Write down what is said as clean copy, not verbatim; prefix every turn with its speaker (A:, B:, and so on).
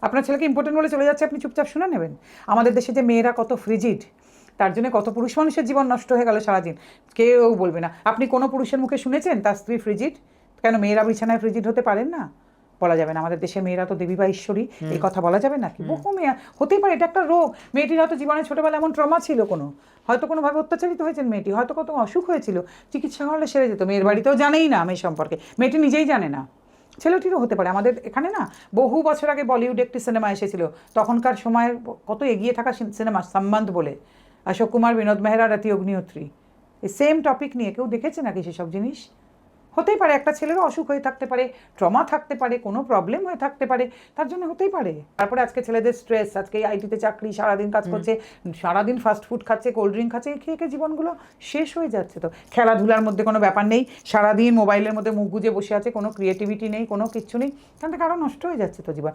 A: আপনার ছেলেকে ইম্পর্টেন্ট বলে চলে যাচ্ছে, আপনি চুপচাপ শুনে নেবেন? আমাদের দেশে যে মেয়েরা কত ফ্রিজিড, তার জন্য কত পুরুষ মানুষের জীবন নষ্ট হয়ে গেল সারাদিন, কেউ বলবে না। আপনি কোনো পুরুষের মুখে শুনেছেন তার স্ত্রী ফ্রিজিড? কেন মেয়েরা বিছানায় ফ্রিজিড হতে পারেন না? বলা যাবে না। আমাদের দেশের মেয়েরা তো দেবী বা ঈশ্বরী, এই কথা বলা যাবে নাকি? বহু মেয়ে হতেই পারে, এটা একটা রোগ। মেয়েটির হয়তো জীবনে ছোটোবেলা এমন ট্রমা ছিল, হয়তো কোনোভাবে অত্যাচারিত হয়েছেন মেয়েটি, হয়তো কত অসুখ হয়েছিল, চিকিৎসা করলে সেরে যেত। মেয়ের বাড়িতেও জানেই না মেয়ে সম্পর্কে, মেয়েটি নিজেই জানে না। ছেলেটিরও হতে পারে। আমাদের এখানে না বহু বছর আগে বলিউডে একটি সিনেমা এসেছিল, তখনকার সময়ের কত এগিয়ে থাকা সিনেমা, সম্বন্ধ বলে, অশোক কুমার, বিনোদ মেহরা, রতি অগ্নিহোত্রী। এই সেম টপিক নিয়ে কেউ দেখেছে নাকি সেসব জিনিস? হতেই পারে একটা ছেলেরও অসুখ হয়ে থাকতে পারে, ট্রমা থাকতে পারে, কোনো প্রবলেম হয়ে থাকতে পারে, তার জন্য হতেই পারে। তারপরে আজকে ছেলেদের স্ট্রেস, আজকে এই আইটিতে চাকরি, সারাদিন কাজ করছে, সারাদিন ফাস্ট ফুড খাচ্ছে, কোল্ড ড্রিঙ্ক খাচ্ছে, খেয়ে খেয়ে জীবনগুলো শেষ হয়ে যাচ্ছে। তো খেলাধুলার মধ্যে কোনো ব্যাপার নেই, সারাদিন মোবাইলের মধ্যে মুখ গুজে বসে আছে, কোনো ক্রিয়েটিভিটি নেই, কোনো কিচ্ছু নেই, তাহলে কারো নষ্ট হয়ে যাচ্ছে তো জীবন।